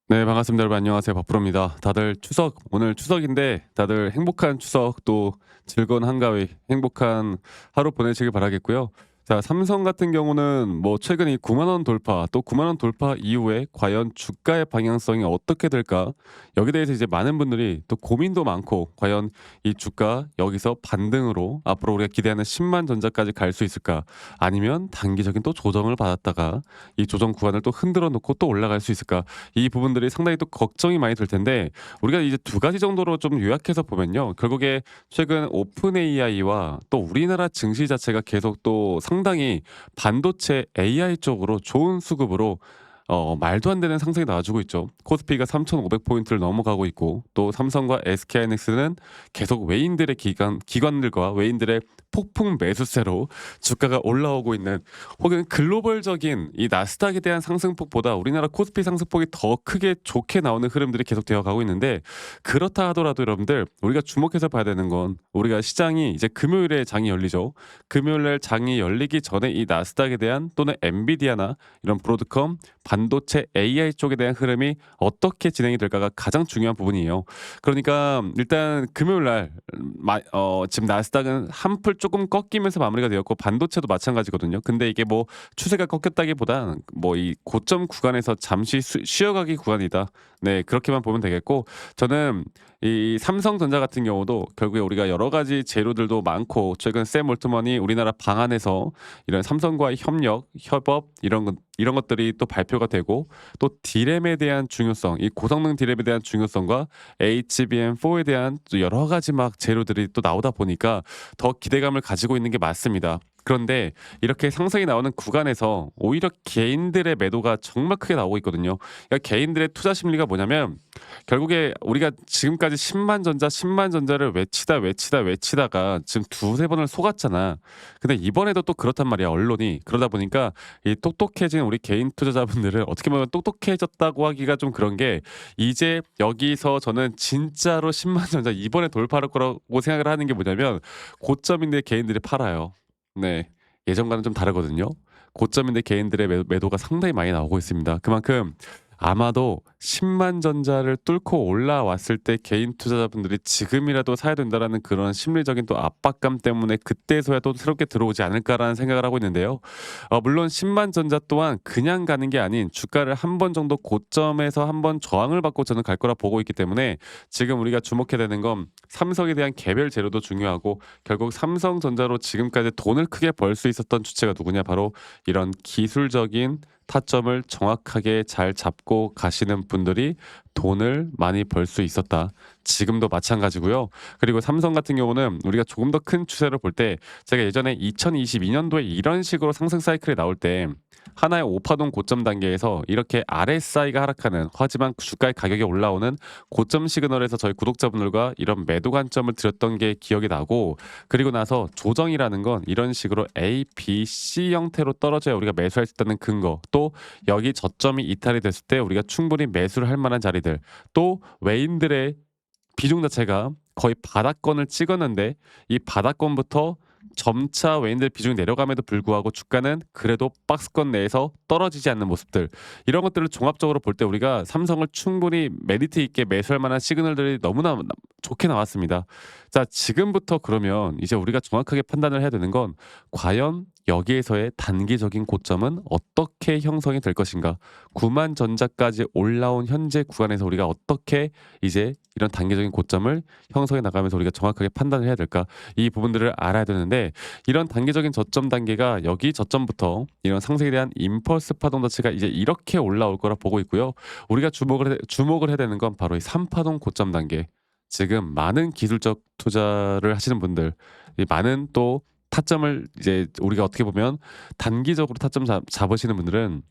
네, 반갑습니다. 여러분 안녕하세요. 박프로입니다. 다들 추석 오늘 추석인데 다들 행복한 추석 또 즐거운 한가위 행복한 하루 보내시길 바라겠고요. 자, 삼성 같은 경우는 뭐 최근 이 9만 원 돌파 또 9만 원 돌파 이후에 과연 주가의 방향성이 어떻게 될까? 여기에 대해서 이제 많은 분들이 또 고민도 많고 과연 이 주가 여기서 반등으로 앞으로 우리가 기대하는 10만 전자까지 갈 수 있을까? 아니면 단기적인 또 조정을 받았다가 이 조정 구간을 또 흔들어 놓고 또 올라갈 수 있을까? 이 부분들이 상당히 또 걱정이 많이 될 텐데 우리가 이제 두 가지 정도로 좀 요약해서 보면요. 결국에 최근 오픈 AI와 또 우리나라 증시 자체가 계속 또 상당히 반도체 AI 쪽으로 좋은 수급으로 말도 안 되는 상승이 나와주고 있죠. 코스피가 3,500포인트를 넘어가고 있고 또 삼성과 SK하이닉스는 계속 외인들의 기관들과 외인들의 폭풍 매수세로 주가가 올라오고 있는 혹은 글로벌적인 이 나스닥에 대한 상승폭보다 우리나라 코스피 상승폭이 더 크게 좋게 나오는 흐름들이 계속되어 가고 있는데 그렇다 하더라도 여러분들 우리가 주목해서 봐야 되는 건 우리가 시장이 이제 금요일에 장이 열리죠. 금요일 날 장이 열리기 전에 이 나스닥에 대한 또는 엔비디아나 이런 브로드컴 반도체 AI 쪽에 대한 흐름이 어떻게 진행이 될까가 가장 중요한 부분이에요. 그러니까 일단 금요일 날 지금 나스닥은 한풀 조금 꺾이면서 마무리가 되었고 반도체도 마찬가지거든요. 근데 이게 뭐 추세가 꺾였다기보다 뭐 이 고점 구간에서 잠시 쉬어가기 구간이다. 네, 그렇게만 보면 되겠고 저는 이 삼성전자 같은 경우도 결국에 우리가 여러 가지 재료들도 많고 최근 샘 올트먼이 우리나라 방안에서 이런 삼성과의 협력, 협업 이런 것들이 또 발표가 되고 또 디램에 대한 중요성, 이 고성능 디램에 대한 중요성과 HBM4에 대한 또 여러 가지 막 재료들이 또 나오다 보니까 더 기대감을 가지고 있는 게 맞습니다. 그런데 이렇게 상승이 나오는 구간에서 오히려 개인들의 매도가 정말 크게 나오고 있거든요. 그러니까 개인들의 투자 심리가 뭐냐면 결국에 우리가 지금까지 10만 전자를 외치다가 지금 두세 번을 속았잖아. 근데 이번에도 또 그렇단 말이야, 언론이. 그러다 보니까 이 똑똑해진 우리 개인 투자자분들은 어떻게 보면 똑똑해졌다고 하기가 좀 그런 게 이제 여기서 저는 진짜로 10만 전자 이번에 돌파할 거라고 생각을 하는 게 뭐냐면 고점인데 개인들이 팔아요. 네. 예전과는 좀 다르거든요. 고점인데 개인들의 매도가 상당히 많이 나오고 있습니다. 그만큼 아마도 10만 전자를 뚫고 올라왔을 때 개인 투자자분들이 지금이라도 사야 된다라는 그런 심리적인 또 압박감 때문에 그때서야 또 새롭게 들어오지 않을까라는 생각을 하고 있는데요. 물론 10만 전자 또한 그냥 가는 게 아닌 주가를 한 번 정도 고점에서 한 번 저항을 받고 저는 갈 거라 보고 있기 때문에 지금 우리가 주목해야 되는 건 삼성에 대한 개별 재료도 중요하고 결국 삼성전자로 지금까지 돈을 크게 벌 수 있었던 주체가 누구냐 바로 이런 기술적인 타점을 정확하게 잘 잡고 가시는 분들이 돈을 많이 벌 수 있었다. 지금도 마찬가지고요. 그리고 삼성 같은 경우는 우리가 조금 더 큰 추세를 볼 때 제가 예전에 2022년도에 이런 식으로 상승 사이클이 나올 때 하나의 오파동 고점 단계에서 이렇게 RSI가 하락하는 하지만 주가의 가격이 올라오는 고점 시그널에서 저희 구독자분들과 이런 매도 관점을 드렸던 게 기억이 나고 그리고 나서 조정이라는 건 이런 식으로 A, B, C 형태로 떨어져야 우리가 매수할 수 있다는 근거 또 여기 저점이 이탈이 됐을 때 우리가 충분히 매수를 할 만한 자리들 또 외인들의 비중 자체가 거의 바닥권을 찍었는데 이 바닥권부터 점차 외인들 비중이 내려감에도 불구하고 주가는 그래도 박스권 내에서 떨어지지 않는 모습들 이런 것들을 종합적으로 볼 때 우리가 삼성을 충분히 메리트 있게 매수할 만한 시그널들이 너무나 좋게 나왔습니다. 자, 지금부터 그러면 이제 우리가 정확하게 판단을 해야 되는 건 과연 여기에서의 단기적인 고점은 어떻게 형성이 될 것인가? 9만 전자까지 올라온 현재 구간에서 우리가 어떻게 이제 이런 단기적인 고점을 형성해 나가면서 우리가 정확하게 판단을 해야 될까? 이 부분들을 알아야 되는데 이런 단기적인 저점 단계가 여기 저점부터 이런 상승에 대한 임펄스 파동 자체가 이제 이렇게 올라올 거라 보고 있고요. 우리가 주목을 해야 되는 건 바로 이 3파동 고점 단계. 지금 많은 기술적 투자를 하시는 분들, 이 많은 또 타점을 이제 우리가 어떻게 보면 단기적으로 타점 잡으시는 분들은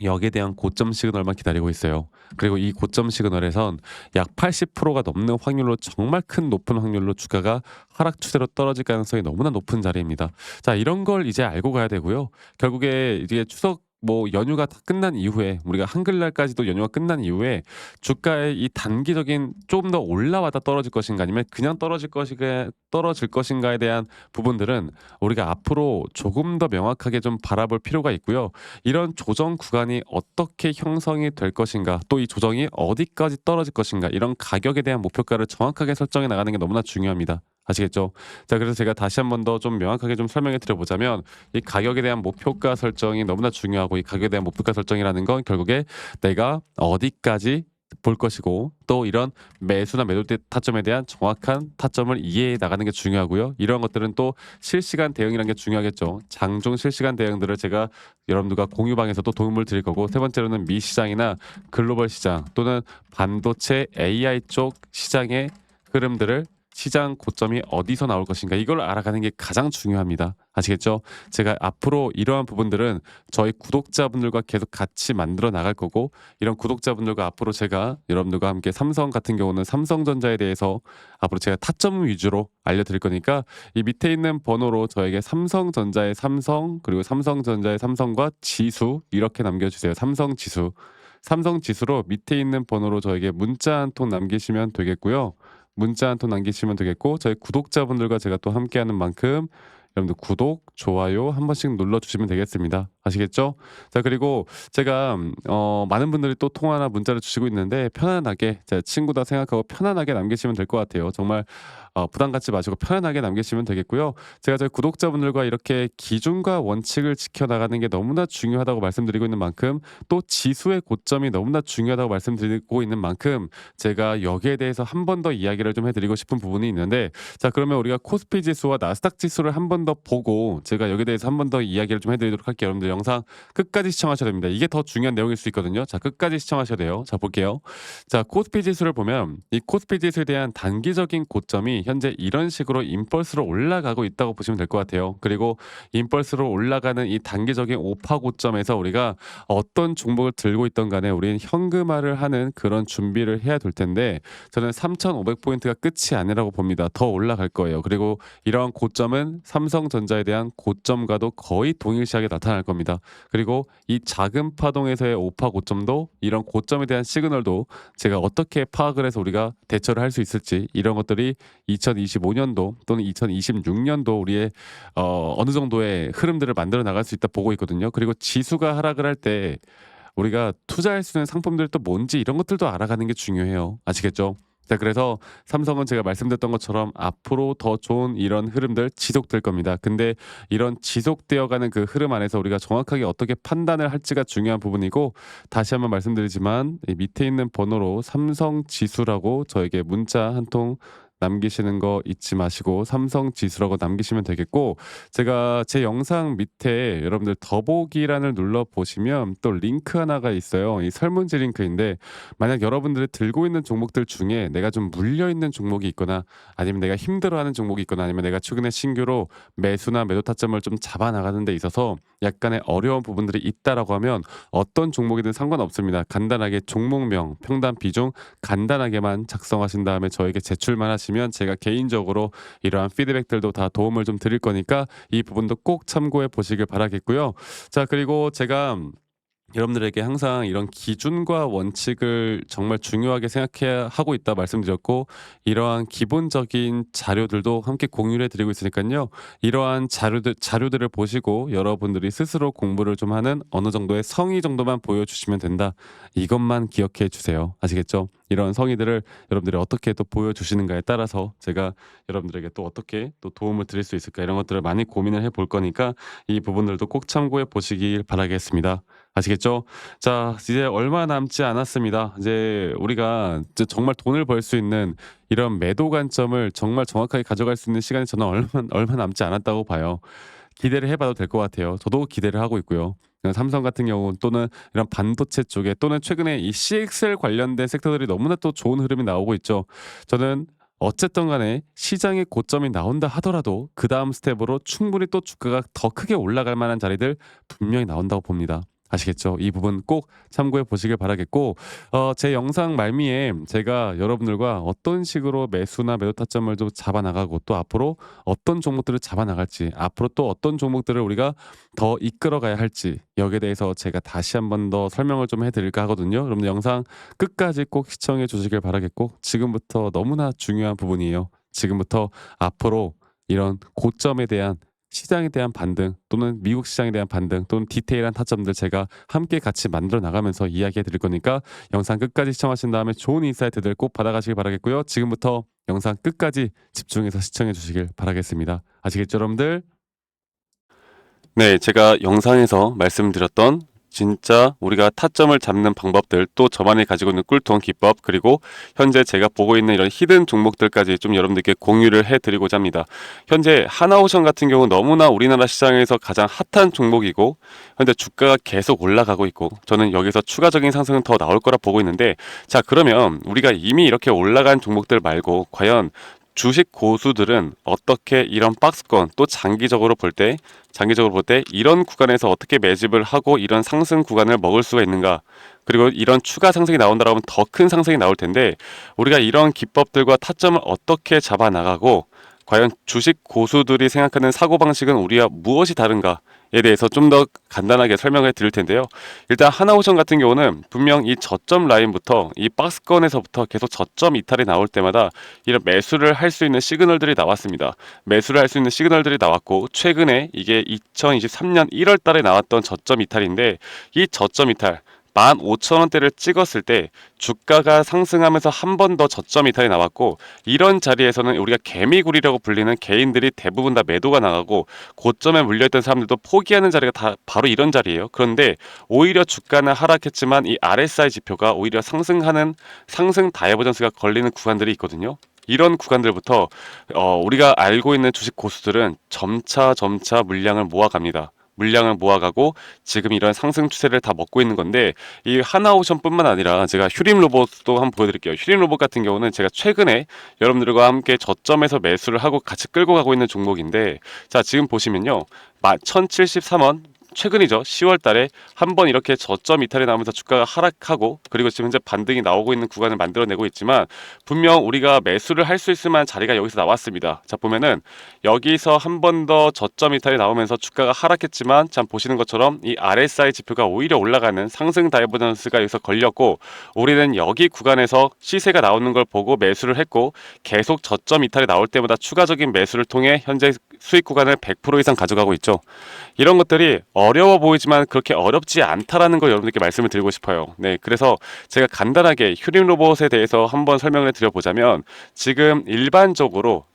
여기에 대한 고점 시그널만 기다리고 있어요. 그리고 이 고점 시그널에선 약 80%가 넘는 확률로 정말 큰 높은 확률로 주가가 하락 추세로 떨어질 가능성이 너무나 높은 자리입니다. 자, 이런 걸 이제 알고 가야 되고요. 결국에 이게 추석 뭐 연휴가 다 끝난 이후에 우리가 한글날까지도 연휴가 끝난 이후에 주가의 이 단기적인 좀 더 올라왔다 떨어질 것인가 아니면 그냥 떨어질 것인가에 대한 부분들은 우리가 앞으로 조금 더 명확하게 좀 바라볼 필요가 있고요. 이런 조정 구간이 어떻게 형성이 될 것인가, 또 이 조정이 어디까지 떨어질 것인가, 이런 가격에 대한 목표가를 정확하게 설정해 나가는 게 너무나 중요합니다. 아시겠죠? 자, 그래서 제가 다시 한 번 더 좀 명확하게 좀 설명해 드려 보자면, 이 가격에 대한 목표가 설정이 너무나 중요하고, 이 가격에 대한 목표가 설정이라는 건 결국에 내가 어디까지 볼 것이고, 또 이런 매수나 매도대 타점에 대한 정확한 타점을 이해해 나가는 게 중요하고요. 이런 것들은 또 실시간 대응이라는 게 중요하겠죠. 장중 실시간 대응들을 제가 여러분들과 공유방에서도 도움을 드릴 거고, 세 번째로는 미 시장이나 글로벌 시장 또는 반도체 AI 쪽 시장의 흐름들을, 시장 고점이 어디서 나올 것인가, 이걸 알아가는 게 가장 중요합니다. 아시겠죠? 제가 앞으로 이러한 부분들은 저희 구독자분들과 계속 같이 만들어 나갈 거고, 이런 구독자분들과 앞으로 제가 여러분들과 함께 삼성 같은 경우는 삼성전자에 대해서 앞으로 제가 타점 위주로 알려드릴 거니까, 이 밑에 있는 번호로 저에게 삼성전자의 삼성, 그리고 삼성전자의 삼성과 지수 이렇게 남겨주세요. 삼성 지수. 삼성 지수로 밑에 있는 번호로 저에게 문자 한 통 남기시면 되겠고요. 문자 한 통 남기시면 되겠고, 저희 구독자분들과 제가 또 함께하는 만큼 여러분들 구독, 좋아요 한 번씩 눌러주시면 되겠습니다. 아시겠죠? 자, 그리고 제가 많은 분들이 또 통화나 문자를 주시고 있는데, 편안하게 제 친구다 생각하고 편안하게 남기시면 될 것 같아요. 정말 부담 갖지 마시고 편안하게 남기시면 되겠고요. 제가 저희 구독자분들과 이렇게 기준과 원칙을 지켜나가는 게 너무나 중요하다고 말씀드리고 있는 만큼, 또 지수의 고점이 너무나 중요하다고 말씀드리고 있는 만큼, 제가 여기에 대해서 한 번 더 이야기를 좀 해드리고 싶은 부분이 있는데, 자, 그러면 우리가 코스피 지수와 나스닥 지수를 한 번 더 보고 제가 여기에 대해서 한 번 더 이야기를 좀 해드리도록 할게요. 여러분들 영상 끝까지 시청하셔야 됩니다. 이게 더 중요한 내용일 수 있거든요. 자, 끝까지 시청하셔야 돼요. 자, 볼게요. 자, 코스피 지수를 보면 이 코스피 지수에 대한 단기적인 고점이 현재 이런 식으로 임펄스로 올라가고 있다고 보시면 될 것 같아요. 그리고 임펄스로 올라가는 이 단기적인 오파 고점에서 우리가 어떤 종목을 들고 있던 간에 우리는 현금화를 하는 그런 준비를 해야 될 텐데, 저는 3,500포인트가 끝이 아니라고 봅니다. 더 올라갈 거예요. 그리고 이러한 고점은 삼성전자에 대한 고점과도 거의 동일시하게 나타날 겁니다. 그리고 이 작은 파동에서의 오파 고점도, 이런 고점에 대한 시그널도 제가 어떻게 파악을 해서 우리가 대처를 할 수 있을지, 이런 것들이 2025년도 또는 2026년도 우리의 어느 정도의 흐름들을 만들어 나갈 수 있다 보고 있거든요. 그리고 지수가 하락을 할 때 우리가 투자할 수 있는 상품들이 또 뭔지, 이런 것들도 알아가는 게 중요해요. 아시겠죠? 자, 그래서 삼성은 제가 말씀드렸던 것처럼 앞으로 더 좋은 이런 흐름들 지속될 겁니다. 근데 이런 지속되어 가는 그 흐름 안에서 우리가 정확하게 어떻게 판단을 할지가 중요한 부분이고, 다시 한번 말씀드리지만 이 밑에 있는 번호로 삼성 지수라고 저에게 문자 한 통 남기시는 거 잊지 마시고 삼성 지수라고 남기시면 되겠고, 제가 제 영상 밑에 여러분들 더보기란을 눌러 보시면 또 링크 하나가 있어요. 이 설문지 링크인데, 만약 여러분들이 들고 있는 종목들 중에 내가 좀 물려 있는 종목이 있거나, 아니면 내가 힘들어하는 종목이 있거나, 아니면 내가 최근에 신규로 매수나 매도 타점을 좀 잡아 나가는 데 있어서 약간의 어려운 부분들이 있다라고 하면, 어떤 종목이든 상관없습니다. 간단하게 종목명, 평단 비중 간단하게만 작성하신 다음에 저에게 제출만 하시면 제가 개인적으로 이러한 피드백들도 다 도움을 좀 드릴 거니까 이 부분도 꼭 참고해 보시길 바라겠고요. 자, 그리고 제가 여러분들에게 항상 이런 기준과 원칙을 정말 중요하게 생각해야 하고 있다 말씀드렸고, 이러한 기본적인 자료들도 함께 공유를 해드리고 있으니까요. 이러한 자료들을 보시고 여러분들이 스스로 공부를 좀 하는 어느 정도의 성의 정도만 보여주시면 된다. 이것만 기억해 주세요. 아시겠죠? 이런 성의들을 여러분들이 어떻게 또 보여주시는가에 따라서 제가 여러분들에게 또 어떻게 또 도움을 드릴 수 있을까, 이런 것들을 많이 고민을 해볼 거니까 이 부분들도 꼭 참고해 보시길 바라겠습니다. 아시겠죠? 자, 이제 얼마 남지 않았습니다. 이제 우리가 이제 정말 돈을 벌 수 있는 이런 매도 관점을 정말 정확하게 가져갈 수 있는 시간이 저는 얼마 남지 않았다고 봐요. 기대를 해봐도 될 것 같아요. 저도 기대를 하고 있고요. 삼성 같은 경우 또는 이런 반도체 쪽에, 또는 최근에 이 CXL 관련된 섹터들이 너무나 또 좋은 흐름이 나오고 있죠. 저는 어쨌든 간에 시장의 고점이 나온다 하더라도 그 다음 스텝으로 충분히 또 주가가 더 크게 올라갈 만한 자리들 분명히 나온다고 봅니다. 아시겠죠? 이 부분 꼭 참고해 보시길 바라겠고, 제 영상 말미에 제가 여러분들과 어떤 식으로 매수나 매도 타점을 좀 잡아 나가고, 또 앞으로 어떤 종목들을 잡아 나갈지, 앞으로 또 어떤 종목들을 우리가 더 이끌어 가야 할지, 여기에 대해서 제가 다시 한번 더 설명을 좀 해 드릴까 하거든요. 여러분들 영상 끝까지 꼭 시청해 주시길 바라겠고, 지금부터 너무나 중요한 부분이에요. 지금부터 앞으로 이런 고점에 대한, 시장에 대한 반등, 또는 미국 시장에 대한 반등, 또는 디테일한 타점들 제가 함께 같이 만들어 나가면서 이야기해 드릴 거니까 영상 끝까지 시청하신 다음에 좋은 인사이트들 꼭 받아가시길 바라겠고요. 지금부터 영상 끝까지 집중해서 시청해 주시길 바라겠습니다. 아시겠죠, 여러분들? 네, 제가 영상에서 말씀드렸던 진짜 우리가 타점을 잡는 방법들, 또 저만이 가지고 있는 꿀통 기법, 그리고 현재 제가 보고 있는 이런 히든 종목들까지 좀 여러분들께 공유를 해드리고자 합니다. 현재 하나오션 같은 경우 너무나 우리나라 시장에서 가장 핫한 종목이고, 현재 주가가 계속 올라가고 있고, 저는 여기서 추가적인 상승은 더 나올 거라 보고 있는데, 자, 그러면 우리가 이미 이렇게 올라간 종목들 말고 과연 주식 고수들은 어떻게 이런 박스권, 또 장기적으로 볼 때 이런 구간에서 어떻게 매집을 하고 이런 상승 구간을 먹을 수가 있는가? 그리고 이런 추가 상승이 나온다라면 더 큰 상승이 나올 텐데, 우리가 이런 기법들과 타점을 어떻게 잡아 나가고, 과연 주식 고수들이 생각하는 사고방식은 우리와 무엇이 다른가에 대해서 좀 더 간단하게 설명을 드릴 텐데요. 일단 하나오션 같은 경우는 분명 이 저점 라인부터, 이 박스권에서부터 계속 저점 이탈이 나올 때마다 이런 매수를 할 수 있는 시그널들이 나왔습니다. 매수를 할 수 있는 시그널들이 나왔고, 최근에 이게 2023년 1월 달에 나왔던 저점 이탈인데, 이 저점 이탈 15,000원대를 찍었을 때 주가가 상승하면서 한 번 더 저점 이탈이 나왔고, 이런 자리에서는 우리가 개미굴이라고 불리는 개인들이 대부분 다 매도가 나가고, 고점에 물려있던 사람들도 포기하는 자리가 다 바로 이런 자리예요. 그런데 오히려 주가는 하락했지만 이 RSI 지표가 오히려 상승하는, 상승 다이버전스가 걸리는 구간들이 있거든요. 이런 구간들부터 우리가 알고 있는 주식 고수들은 점차 물량을 모아갑니다. 물량을 모아가고 지금 이런 상승 추세를 다 먹고 있는 건데, 이 하나오션뿐만 아니라 제가 휴림 로봇도 한번 보여드릴게요. 휴림 로봇 같은 경우는 제가 최근에 여러분들과 함께 저점에서 매수를 하고 같이 끌고 가고 있는 종목인데, 자, 지금 보시면요, 1073원, 최근이죠. 10월 달에 한번 이렇게 저점 이탈이 나오면서 주가가 하락하고, 그리고 지금 현재 반등이 나오고 있는 구간을 만들어내고 있지만, 분명 우리가 매수를 할 수 있을 만한 자리가 여기서 나왔습니다. 자, 보면은 여기서 한 번 더 저점 이탈이 나오면서 주가가 하락했지만, 참 보시는 것처럼 이 RSI 지표가 오히려 올라가는 상승 다이버전스가 여기서 걸렸고, 우리는 여기 구간에서 시세가 나오는 걸 보고 매수를 했고, 계속 저점 이탈이 나올 때마다 추가적인 매수를 통해 현재 수익 구간을 100% 이상 가져가고 있죠. 이런 것들이 어려워 보이지만 그렇게 어렵지 않다라는 걸 여러분들께 말씀을 드리고 싶어요. 네, 그래서 제가 간단하게 휴림 로봇에 대해서 한번 설명을 드려보자면, 지금 일반적으로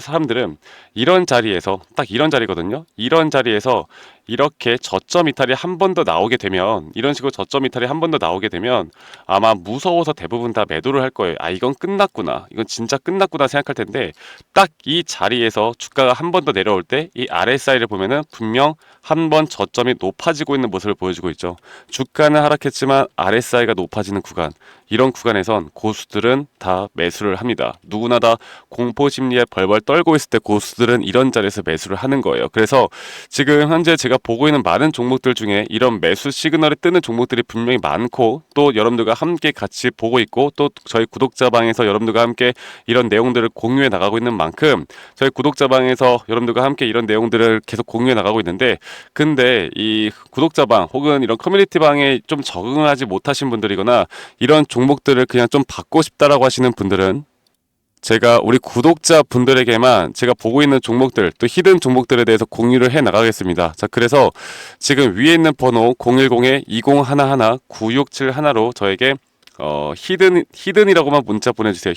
사람들은 이런 자리에서, 딱 이런 자리거든요. 이런 자리에서 이렇게 저점 이탈이 한 번 더 나오게 되면, 이런 식으로 저점 이탈이 한 번 더 나오게 되면 아마 무서워서 대부분 다 매도를 할 거예요. 아, 이건 끝났구나, 이건 진짜 끝났구나 생각할 텐데, 딱 이 자리에서 주가가 한 번 더 내려올 때 이 RSI를 보면은 분명 한 번 저점이 높아지고 있는 모습을 보여주고 있죠. 주가는 하락했지만 RSI가 높아지는 구간, 이런 구간에선 고수들은 다 매수를 합니다. 누구나 다 공포 심리에 벌벌 떨고 있을 때 고수들은 이런 자리에서 매수를 하는 거예요. 그래서 지금 현재 제가 보고 있는 많은 종목들 중에 이런 매수 시그널이 뜨는 종목들이 분명히 많고, 또 여러분들과 함께 같이 보고 있고, 또 저희 구독자방에서 여러분들과 함께 이런 내용들을 공유해 나가고 있는 만큼, 저희 구독자방에서 여러분들과 함께 이런 내용들을 계속 공유해 나가고 있는데, 근데 이 구독자방 혹은 이런 커뮤니티방에 좀 적응하지 못하신 분들이거나, 이런 종목들을 그냥 좀 받고 싶다라고 하시는 분들은, 제가 우리 구독자 분들에게만 제가 보고 있는 종목들, 또 히든 종목들에 대해서 공유를 해 나가겠습니다. 자, 그래서 지금 위에 있는 번호 010-2011-9671로 저에게 히든이라고만 문자 보내주세요.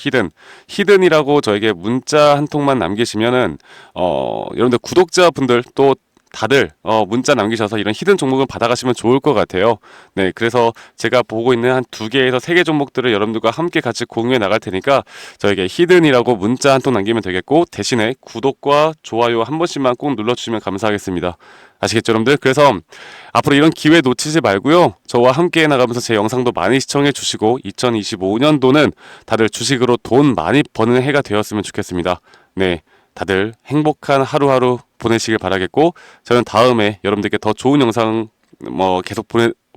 히든이라고 저에게 문자 한 통만 남기시면은, 여러분들 구독자분들 또 다들 문자 남기셔서 이런 히든 종목을 받아가시면 좋을 것 같아요. 네, 그래서 제가 보고 있는 한 2개에서 3개 종목들을 여러분들과 함께 같이 공유해 나갈 테니까 저에게 히든이라고 문자 한 통 남기면 되겠고, 대신에 구독과 좋아요 한 번씩만 꼭 눌러주시면 감사하겠습니다. 아시겠죠, 여러분들? 그래서 앞으로 이런 기회 놓치지 말고요, 저와 함께 나가면서 제 영상도 많이 시청해 주시고, 2025년도는 다들 주식으로 돈 많이 버는 해가 되었으면 좋겠습니다. 네, 다들 행복한 하루하루 보내시길 바라겠고, 저는 다음에 여러분들께 더 좋은 영상 뭐 계속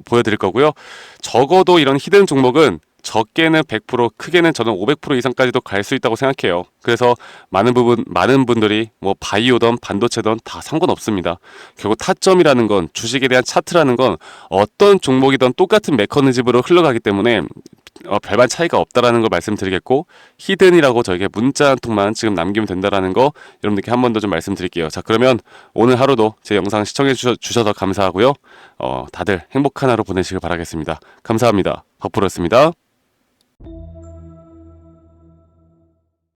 보여드릴 거고요. 적어도 이런 히든 종목은 적게는 100%, 크게는 저는 500% 이상까지도 갈 수 있다고 생각해요. 그래서 많은 분들이 뭐 바이오든 반도체든 다 상관없습니다. 결국 타점이라는 건, 주식에 대한 차트라는 건 어떤 종목이든 똑같은 메커니즘으로 흘러가기 때문에 별반 차이가 없다라는 걸 말씀드리겠고, 히든이라고 저에게 문자 한 통만 지금 남기면 된다라는 거 여러분들께 한 번 더 좀 말씀드릴게요. 자, 그러면 오늘 하루도 제 영상 시청해 주셔서 감사하고요. 다들 행복한 하루 보내시길 바라겠습니다. 감사합니다. 박프로였습니다.